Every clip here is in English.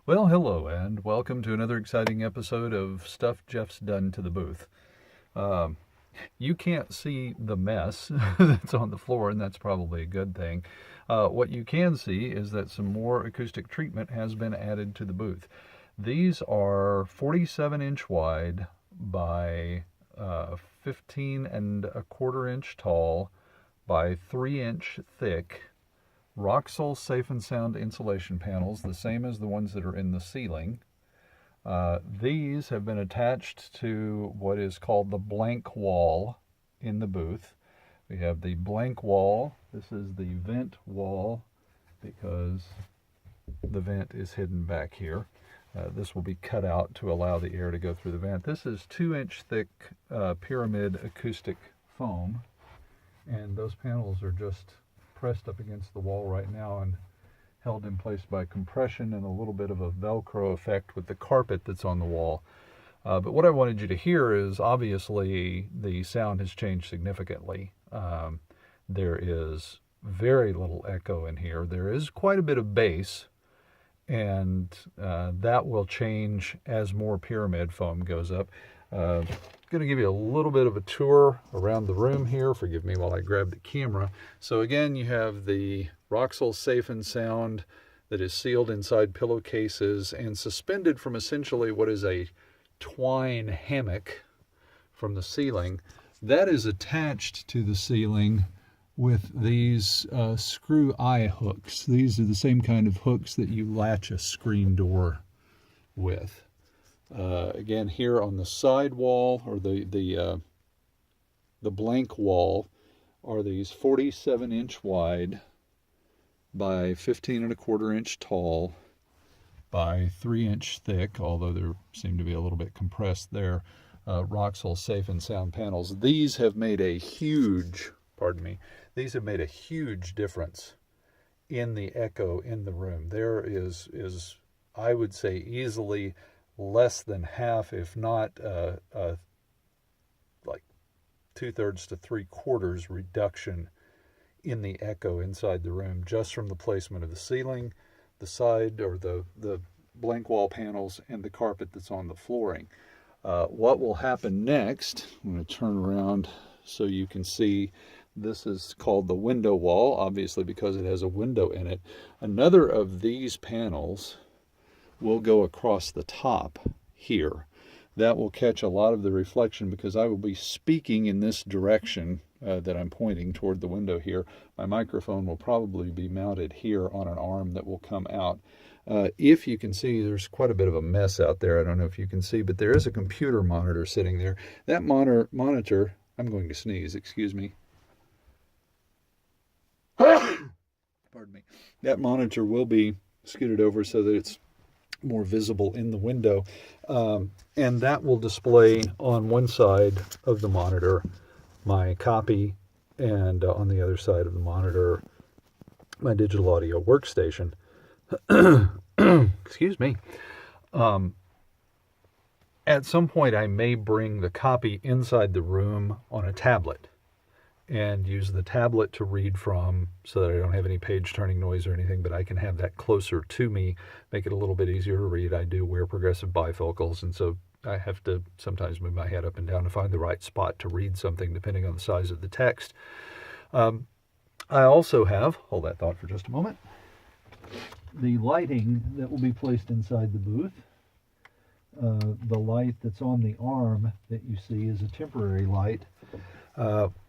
Well, hello, and welcome to another exciting episode of Stuff Jeff's Done to the Booth. Um, you can't see the mess that's on the floor, and that's probably a good thing. What you can see is that some more acoustic treatment has been added to the booth. These are 47-inch wide by 15 and a quarter inch tall by 3-inch thick Roxol Safe and Sound insulation panels, the same as the ones that are in the ceiling. These have been attached to what is called the blank wall in the booth. We have the blank wall. This is the vent wall because the vent is hidden back here. This will be cut out to allow the air to go through the vent. This is 2-inch thick pyramid acoustic foam, and those panels are just pressed up against the wall right now and held in place by compression and a little bit of a Velcro effect with the carpet that's on the wall. But what I wanted you to hear is obviously the sound has changed significantly. There is very little echo in here. There is quite a bit of bass, and that will change as more pyramid foam goes up. I'm going to give you a little bit of a tour around the room here. Forgive me while I grab the camera. So again, you have the Roxol Safe and Sound that is sealed inside pillowcases and suspended from essentially what is a twine hammock from the ceiling. That is attached to the ceiling with these screw eye hooks. These are the same kind of hooks that you latch a screen door with. Again, here on the side wall, or the blank wall, are these 47-inch wide by 15 and a quarter inch tall by 3-inch thick, although they seem to be a little bit compressed there, Roxol Safe and Sound panels. These have made a huge, these have made a huge difference in the echo in the room. There is I would say, easily less than half, if not like 2/3 to 3/4 reduction in the echo inside the room, just from the placement of the ceiling, the side or the blank wall panels, and the carpet that's on the flooring. What will happen next, I'm going to turn around so you can see, this is called the window wall, obviously because it has a window in it. Another of these panels will go across the top here. That will catch a lot of the reflection because I will be speaking in this direction that I'm pointing toward the window here. My microphone will probably be mounted here on an arm that will come out. If you can see, there's quite a bit of a mess out there. I don't know if you can see, but there is a computer monitor sitting there. That monitor, I'm going to sneeze, excuse me. Pardon me. That monitor will be scooted over so that it's more visible in the window, and that will display on one side of the monitor my copy, and on the other side of the monitor my digital audio workstation. Excuse me. At some point I may bring the copy inside the room on a tablet and use the tablet to read from, so that I don't have any page turning noise or anything, but I can have that closer to me, make it a little bit easier to read. I do wear progressive bifocals, and so I have to sometimes move my head up and down to find the right spot to read something depending on the size of the text. I also have, hold that thought for just a moment, the lighting that will be placed inside the booth. The light that's on the arm that you see is a temporary light.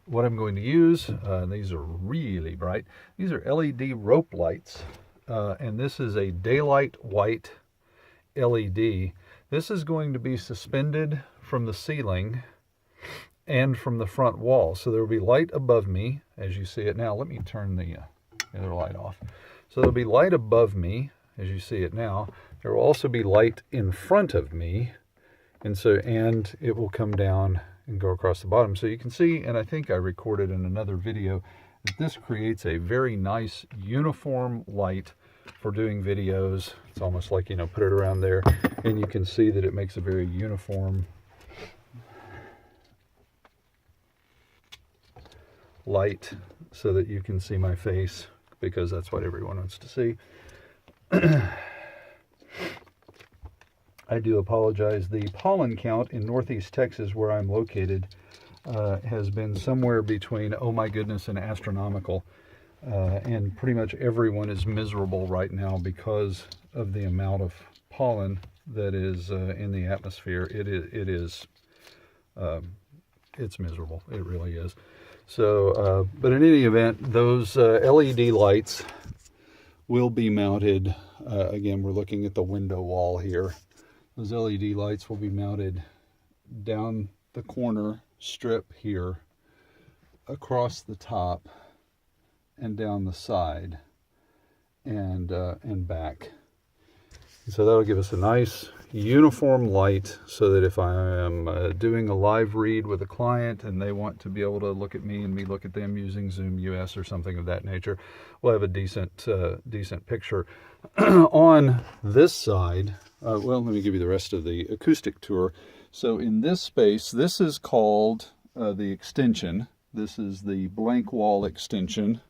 What I'm going to use, these are really bright, these are LED rope lights, and this is a daylight white LED. This is going to be suspended from the ceiling and from the front wall. So there will be light above me as you see it now. Let me turn the other light off. So there'll be light above me as you see it now. There will also be light in front of me, and it will come down and go across the bottom. So you can see, and I think I recorded in another video, that this creates a very nice uniform light for doing videos. It's almost like, put it around there, and you can see that it makes a very uniform light so that you can see my face, because that's what everyone wants to see. I do apologize. The pollen count in Northeast Texas, where I'm located, has been somewhere between, oh my goodness, and astronomical. And pretty much everyone is miserable right now because of the amount of pollen that is in the atmosphere. It's miserable. It really is. So, but in any event, those LED lights will be mounted. Again, we're looking at the window wall here. Those LED lights will be mounted down the corner strip here, across the top, and down the side, and back. So that'll give us a nice uniform light, so that if I am doing a live read with a client and they want to be able to look at me and me look at them using Zoom US or something of that nature, we'll have a decent picture. On this side, well, let me give you the rest of the acoustic tour. So in this space, this is called the extension. This is the blank wall extension.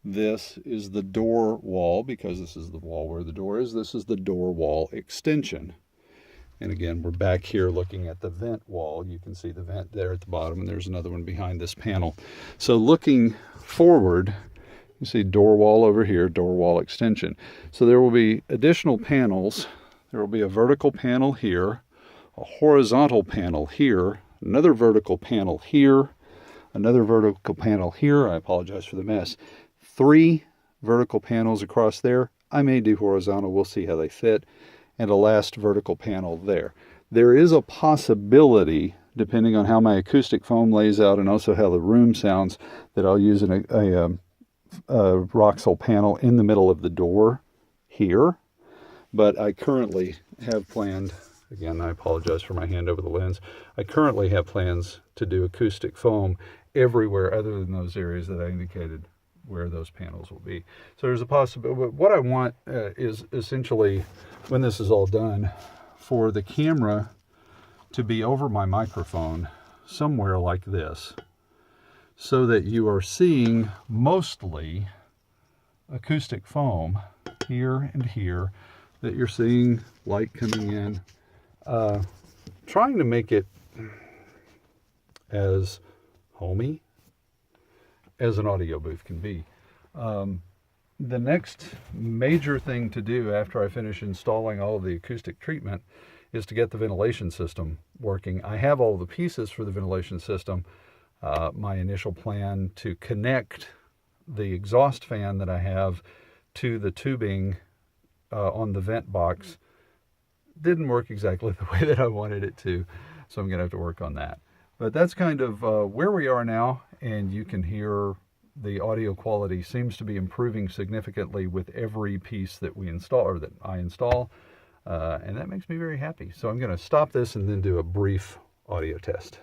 This is the door wall, because this is the wall where the door is. This is the door wall extension. And again, we're back here looking at the vent wall. You can see the vent there at the bottom, and there's another one behind this panel. So looking forward, you see door wall over here, door wall extension. So there will be additional panels. There will be a vertical panel here, a horizontal panel here, another vertical panel here, another vertical panel here. I apologize for the mess. 3 vertical panels across there. I may do horizontal, we'll see how they fit, and a last vertical panel there. There is a possibility, depending on how my acoustic foam lays out and also how the room sounds, that I'll use a Roxol panel in the middle of the door here. But I currently have planned, again, I apologize for my hand over the lens, I currently have plans to do acoustic foam everywhere other than those areas that I indicated where those panels will be. So there's a possibility. What I want is essentially, when this is all done, for the camera to be over my microphone somewhere like this, so that you are seeing mostly acoustic foam here and here, that you're seeing light coming in, trying to make it as homey as an audio booth can be. The next major thing to do after I finish installing all of the acoustic treatment is to get the ventilation system working. I have all the pieces for the ventilation system. My initial plan to connect the exhaust fan that I have to the tubing on the vent box didn't work exactly the way that I wanted it to, so I'm going to have to work on that. But that's kind of where we are now, and you can hear the audio quality seems to be improving significantly with every piece that we install, or that I install, and that makes me very happy. So I'm going to stop this and then do a brief audio test.